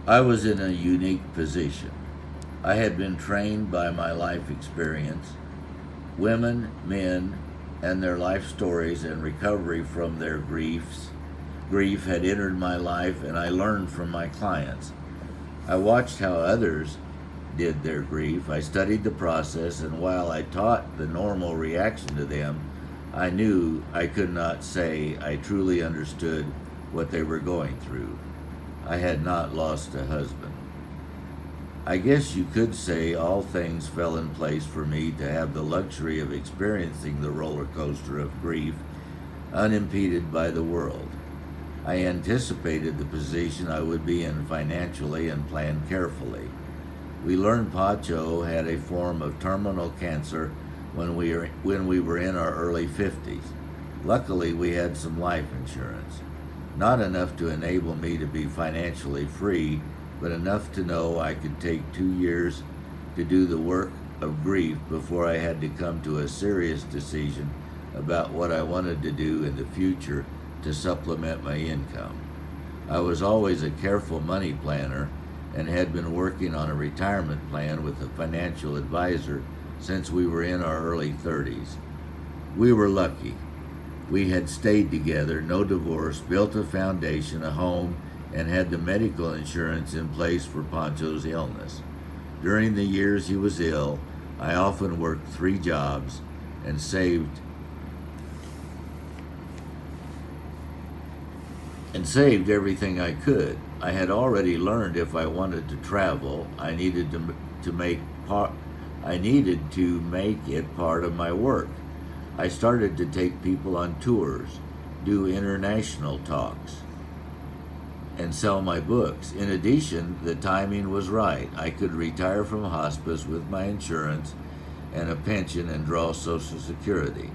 I was in a unique position. I had been trained by my life experience. Women, men, and their life stories and recovery from their griefs. Grief had entered my life, and I learned from my clients. I watched how others did their grief. I studied the process, and while I taught the normal reaction to them, I knew I could not say I truly understood what they were going through. I had not lost a husband. I guess you could say all things fell in place for me to have the luxury of experiencing the roller coaster of grief unimpeded by the world. I anticipated the position I would be in financially and planned carefully. We learned Pacho had a form of terminal cancer when we were in our early 50s. Luckily, we had some life insurance. Not enough to enable me to be financially free, but enough to know I could take 2 years to do the work of grief before I had to come to a serious decision about what I wanted to do in the future to supplement my income. I was always a careful money planner and had been working on a retirement plan with a financial advisor since we were in our early 30s. We were lucky. We had stayed together, no divorce, built a foundation, a home, and had the medical insurance in place for Pancho's illness. During the years he was ill, I often worked 3 jobs and saved everything I could. I had already learned if I wanted to travel, I needed to make it part of my work. I started to take people on tours, do international talks, and sell my books. In addition, the timing was right. I could retire from hospice with my insurance and a pension and draw Social Security.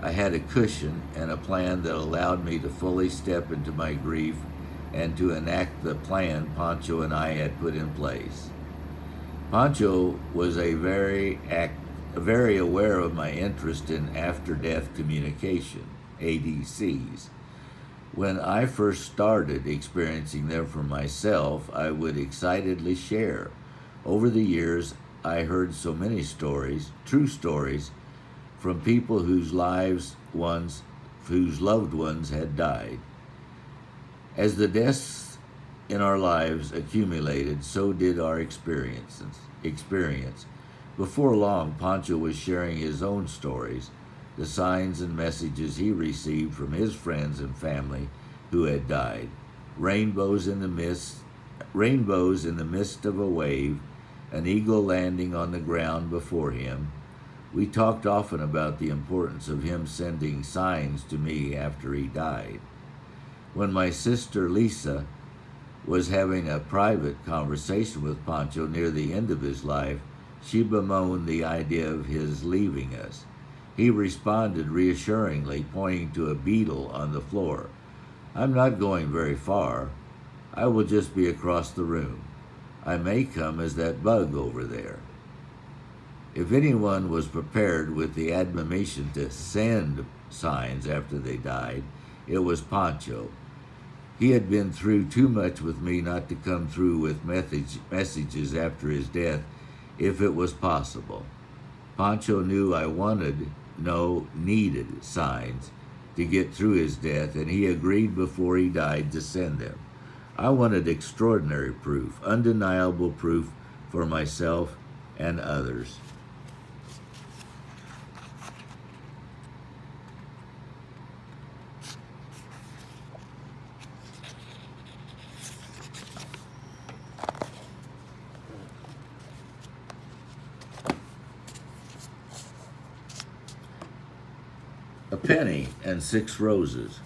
I had a cushion and a plan that allowed me to fully step into my grief and to enact the plan Pancho and I had put in place. Pancho was very aware of my interest in after-death communication, ADCs. When I first started experiencing them for myself, I would excitedly share. Over the years, I heard so many stories, true stories, from people whose loved ones had died. As the deaths in our lives accumulated, so did our experience. Before long, Pancho was sharing his own stories, the signs and messages he received from his friends and family who had died. Rainbows in the midst of a wave, an eagle landing on the ground before him. We talked often about the importance of him sending signs to me after he died. When my sister Lisa was having a private conversation with Pancho near the end of his life, she bemoaned the idea of his leaving us. He responded reassuringly, pointing to a beetle on the floor. "I'm not going very far. I will just be across the room. I may come as that bug over there." If anyone was prepared with the admonition to send signs after they died, it was Pancho. He had been through too much with me not to come through with messages after his death if it was possible. Pancho knew I needed signs to get through his death, and he agreed before he died to send them. I wanted extraordinary proof, undeniable proof for myself and others. A penny and 6 roses.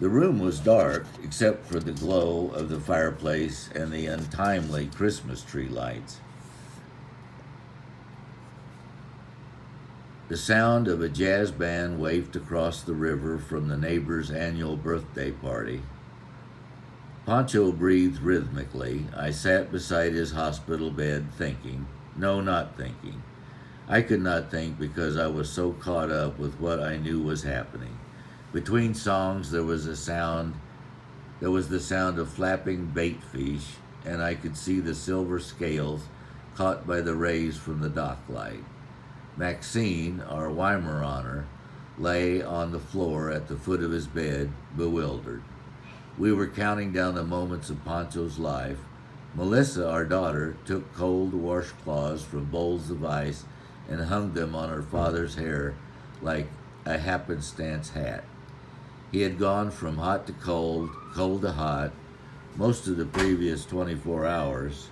The room was dark except for the glow of the fireplace and the untimely Christmas tree lights. The sound of a jazz band wafted across the river from the neighbor's annual birthday party. Pancho breathed rhythmically. I sat beside his hospital bed thinking. No, not thinking. I could not think because I was so caught up with what I knew was happening. Between songs there was the sound of flapping bait fish and I could see the silver scales caught by the rays from the dock light. Maxine, our Weimaraner, lay on the floor at the foot of his bed, bewildered. We were counting down the moments of Pancho's life. Melissa, our daughter, took cold washcloths from bowls of ice and hung them on her father's hair like a happenstance hat. He had gone from hot to cold, cold to hot, most of the previous 24 hours.